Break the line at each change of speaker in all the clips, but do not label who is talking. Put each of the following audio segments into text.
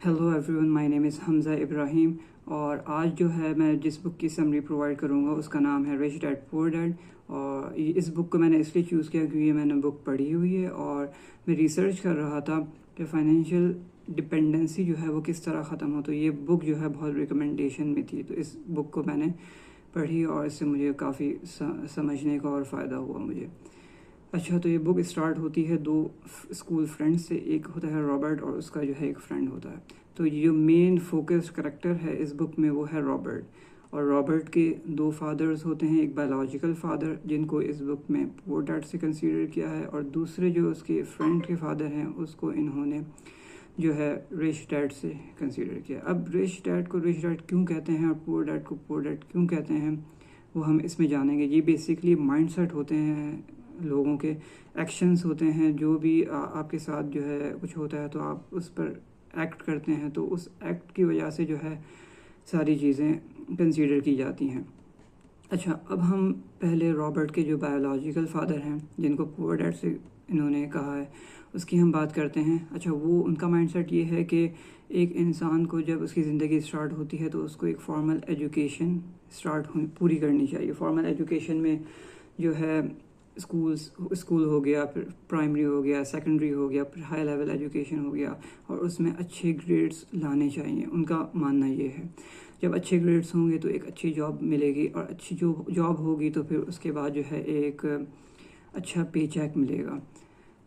Hello everyone, my name is Hamza Ibrahim और आज जो है मैं जिस बुक की समरी प्रोवाइड करूँगा उसका नाम है रिच डैड पुअर डैड। और इस बुक को मैंने इसलिए चूज़ किया क्योंकि ये मैंने बुक पढ़ी हुई है और मैं रिसर्च कर रहा था कि फ़ाइनेंशियल डिपेंडेंसी जो है वो किस तरह ख़त्म हो। तो ये बुक जो है बहुत रिकमेंडेशन में थी, तो इस बुक को मैंने पढ़ी और इससे मुझे काफ़ी समझने का और फ़ायदा हुआ मुझे। अच्छा, तो ये बुक स्टार्ट होती है दो स्कूल फ्रेंड्स से। एक होता है रॉबर्ट और उसका जो है एक फ्रेंड होता है। तो ये जो मेन फोकस करेक्टर है इस बुक में वो है रॉबर्ट। और रॉबर्ट के दो फादर्स होते हैं, एक बायोलॉजिकल फादर जिनको इस बुक में पुअर डैड से कंसीडर किया है, और दूसरे जो उसके फ्रेंड के फादर हैं उसको इन्होंने जो है रिच डैड से कंसीडर किया। अब रिच डैड को रिच डैड क्यों कहते हैं और पुअर डैड को पुअर डैड क्यों कहते हैं वो हम इसमें जानेंगे। ये बेसिकली माइंडसेट होते हैं, लोगों के एक्शंस होते हैं। जो भी आपके साथ जो है कुछ होता है तो आप उस पर एक्ट करते हैं, तो उस एक्ट की वजह से जो है सारी चीज़ें कंसीडर की जाती हैं। अच्छा, अब हम पहले रॉबर्ट के जो बायोलॉजिकल फादर हैं जिनको पुअर डैड से इन्होंने कहा है उसकी हम बात करते हैं। अच्छा, वो उनका माइंडसेट ये है कि एक इंसान को जब उसकी ज़िंदगी स्टार्ट होती है तो उसको एक फॉर्मल एजुकेशन पूरी करनी चाहिए। फॉर्मल एजुकेशन में जो है स्कूल हो गया, फिर प्राइमरी हो गया, सेकेंडरी हो गया, फिर हाई लेवल एजुकेशन हो गया, और उसमें अच्छे ग्रेड्स लाने चाहिए। उनका मानना ये है जब अच्छे ग्रेड्स होंगे तो एक अच्छी जॉब मिलेगी, और अच्छी जो जॉब होगी तो फिर उसके बाद जो है एक अच्छा पे चेक मिलेगा,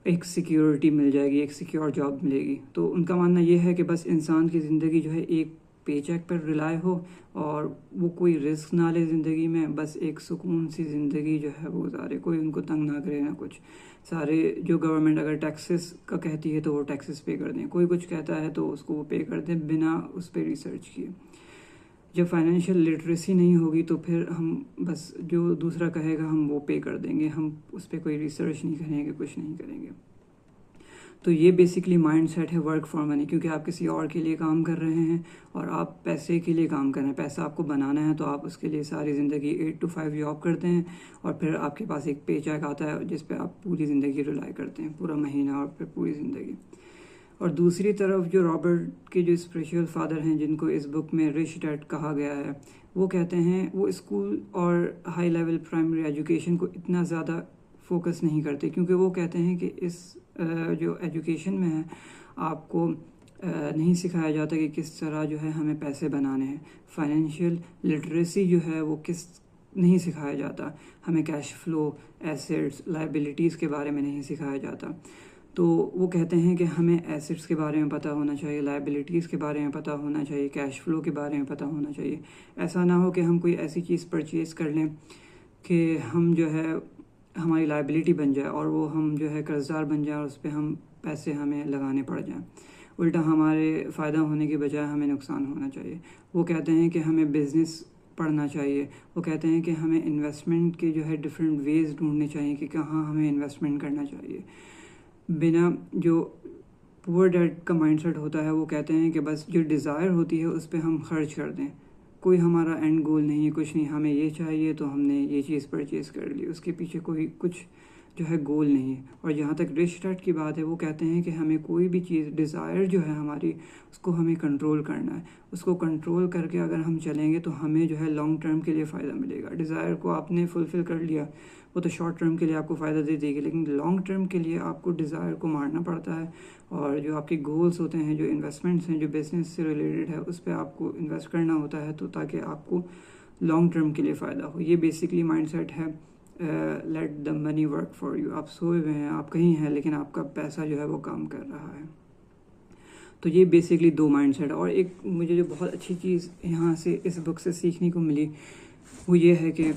एक सिक्योरिटी मिल जाएगी, एक सिक्योर जॉब मिलेगी। तो उनका मानना ये है कि बस इंसान की ज़िंदगी जो है एक पे चेक पर रिलाय हो और वो कोई रिस्क ना ले ज़िंदगी में, बस एक सुकून सी ज़िंदगी जो है वो गुजारे, कोई उनको तंग ना करे ना कुछ। सारे जो गवर्नमेंट अगर टैक्सेस का कहती है तो वो टैक्सेस पे कर दें, कोई कुछ कहता है तो उसको वो पे कर दें बिना उस पर रिसर्च किए। जब फाइनेंशियल लिटरेसी नहीं होगी तो फिर हम बस जो दूसरा कहेगा हम वो पे कर देंगे, हम उस पर कोई रिसर्च नहीं करेंगे, कुछ नहीं करेंगे। तो ये बेसिकली माइंड सेट है वर्क फॉर मनी, क्योंकि आप किसी और के लिए काम कर रहे हैं और आप पैसे के लिए काम कर रहे हैं। पैसा आपको बनाना है तो आप उसके लिए सारी ज़िंदगी 8 to 5 जॉब करते हैं और फिर आपके पास एक पे चेक आता है जिस पे आप पूरी ज़िंदगी रिलाई करते हैं, पूरा महीना और फिर पूरी ज़िंदगी। और दूसरी तरफ जो रॉबर्ट के जो स्पिरिचुअल फादर हैं जिनको इस बुक में रिच डैड कहा गया है, वो कहते हैं वो स्कूल और हाई लेवल प्राइमरी एजुकेशन को इतना ज़्यादा फोकस नहीं करते, क्योंकि वो कहते हैं कि इस जो एजुकेशन में है आपको नहीं सिखाया जाता कि किस तरह जो है हमें पैसे बनाने हैं। फाइनेंशियल लिटरेसी जो है वो नहीं सिखाया जाता, हमें कैश फ्लो, एसेट्स, लायबिलिटीज़ के बारे में नहीं सिखाया जाता। तो वो कहते हैं कि हमें एसेट्स के बारे में पता होना चाहिए, लायबिलिटीज़ के बारे में पता होना चाहिए, कैश फ्लो के बारे में पता होना चाहिए। ऐसा ना हो कि हम कोई ऐसी चीज़ परचेज़ कर लें कि हम जो है हमारी लायबिलिटी बन जाए और वो हम जो है कर्जदार बन जाए और उस पर हम पैसे हमें लगाने पड़ जाएं। उल्टा हमारे फ़ायदा होने के बजाय हमें नुकसान होना चाहिए। वो कहते हैं कि हमें बिज़नेस पढ़ना चाहिए। वो कहते हैं कि हमें इन्वेस्टमेंट के जो है डिफरेंट वेज़ ढूंढने चाहिए कि कहाँ हमें इन्वेस्टमेंट करना चाहिए। बिना जो पुअर डैड का माइंडसेट होता है वो कहते हैं कि बस जो डिज़ायर होती है उस पर हम खर्च कर दें, कोई हमारा एंड गोल नहीं है, कुछ नहीं, हमें ये चाहिए तो हमने ये चीज़ परचेज़ कर ली, उसके पीछे कोई कुछ जो है गोल नहीं है। और जहाँ तक रिच डैड की बात है वो कहते हैं कि हमें कोई भी चीज़ डिज़ायर जो है हमारी उसको हमें कंट्रोल करना है। उसको कंट्रोल करके अगर हम चलेंगे तो हमें जो है लॉन्ग टर्म के लिए फ़ायदा मिलेगा। डिज़ायर को आपने फुलफ़िल कर लिया, वो तो शॉर्ट टर्म के लिए आपको फ़ायदा दे देगी, लेकिन लॉन्ग टर्म के लिए आपको डिज़ायर को मारना पड़ता है। और जो आपके गोल्स होते हैं, जो इन्वेस्टमेंट्स हैं, जो बिज़नेस से रिलेटेड है, उस पर आपको इन्वेस्ट करना होता है तो ताकि आपको लॉन्ग टर्म के लिए फ़ायदा हो। ये बेसिकली माइंडसेट है let the money work for you. आप सोए हुए हैं, आप कहीं हैं, लेकिन आपका पैसा जो है वो काम कर रहा है। तो ये बेसिकली दो माइंडसेट है। और एक मुझे जो बहुत अच्छी चीज़ यहाँ से इस बुक से सीखने को मिली वो ये है कि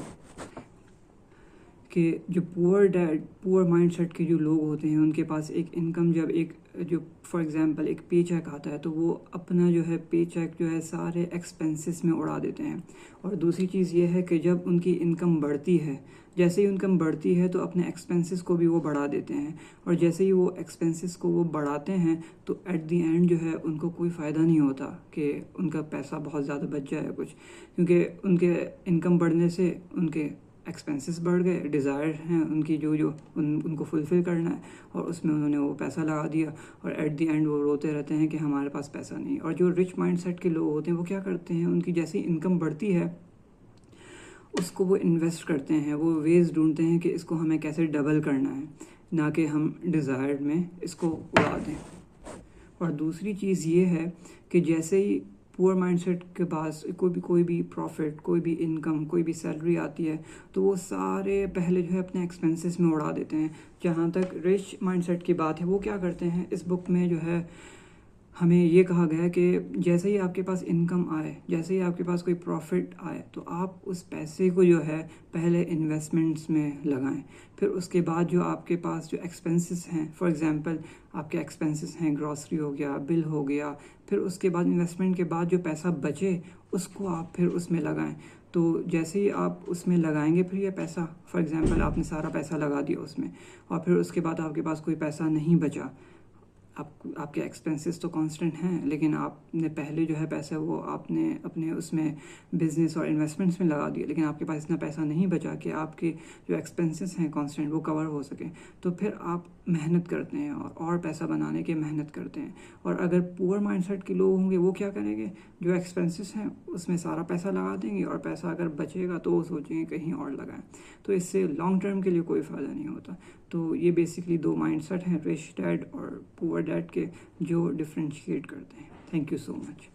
जो पुअर माइंडसेट के जो लोग होते हैं उनके पास एक इनकम, जब एक जो फॉर एग्जांपल एक पे चेक आता है तो वो अपना जो है पे चेक जो है सारे एक्सपेंसेस में उड़ा देते हैं। और दूसरी चीज़ ये है कि जब उनकी इनकम बढ़ती है, जैसे ही इनकम बढ़ती है तो अपने एक्सपेंसेस को भी वो बढ़ा देते हैं, और जैसे ही वो एक्सपेंसेस को वो बढ़ाते हैं तो एट दी एंड जो है उनको कोई फ़ायदा नहीं होता कि उनका पैसा बहुत ज़्यादा बच जाए कुछ, क्योंकि उनके इनकम बढ़ने से उनके ایکسپینسز بڑھ گئے، ڈیزائر ہیں ان کی ان کو فلفل کرنا ہے، اور اس میں انہوں نے وہ پیسہ لگا دیا، اور ایٹ دی اینڈ وہ روتے رہتے ہیں کہ ہمارے پاس پیسہ نہیں۔ اور جو رچ مائنڈ سیٹ کے لوگ ہوتے ہیں وہ کیا کرتے ہیں، ان کی جیسی انکم بڑھتی ہے اس کو وہ انویسٹ کرتے ہیں، وہ ویز ڈھونڈتے ہیں کہ اس کو ہمیں کیسے ڈبل کرنا ہے، نہ کہ ہم ڈیزائرڈ میں اس کو اڑا دیں۔ اور دوسری چیز یہ ہے کہ جیسے ہی پور مائنڈ سیٹ کے پاس کوئی بھی پروفٹ، کوئی بھی انکم، کوئی بھی سیلری آتی ہے تو وہ سارے پہلے جو ہے اپنے ایکسپینسز میں اڑا دیتے ہیں۔ جہاں تک رچ مائنڈ سیٹ کی بات ہے وہ کیا کرتے ہیں، اس بک میں جو ہے ہمیں یہ کہا گیا ہے کہ جیسے ہی آپ کے پاس انکم آئے، جیسے ہی آپ کے پاس کوئی پروفٹ آئے تو آپ اس پیسے کو جو ہے پہلے انویسٹمنٹس میں لگائیں، پھر اس کے بعد جو آپ کے پاس جو ایکسپینسز ہیں، فار ایگزامپل آپ کے ایکسپینسز ہیں، گروسری ہو گیا، بل ہو گیا، پھر اس کے بعد انویسٹمنٹ کے بعد جو پیسہ بچے اس کو آپ پھر اس میں لگائیں۔ تو جیسے ہی آپ اس میں لگائیں گے پھر یہ پیسہ، فار ایگزامپل آپ نے سارا پیسہ لگا دیا اس میں، اور پھر اس کے بعد آپ کے پاس کوئی پیسہ نہیں بچا، آپ کے ایکسپینسز تو کانسٹنٹ ہیں لیکن آپ نے پہلے جو ہے پیسہ وہ آپ نے اپنے اس میں بزنس اور انویسٹمنٹس میں لگا دیا، لیکن آپ کے پاس اتنا پیسہ نہیں بچا کہ آپ کے جو ایکسپینسز ہیں کانسٹنٹ وہ کور ہو سکیں، تو پھر آپ محنت کرتے ہیں اور پیسہ بنانے کے محنت کرتے ہیں۔ اور اگر پور مائنڈ سیٹ کے لوگ ہوں گے وہ کیا کریں گے، جو ایکسپینسز ہیں اس میں سارا پیسہ لگا دیں گے، اور پیسہ اگر بچے گا تو وہ سوچیں گے کہیں اور لگائیں، تو اس سے لانگ ٹرم کے لیے کوئی فائدہ نہیں ہوتا۔ تو یہ بیسکلی دو مائنڈ سیٹ ہیں، رچ ڈیڈ اور پور ڈیڈ کے، جو ڈفرینشیٹ کرتے ہیں۔ Thank you so much.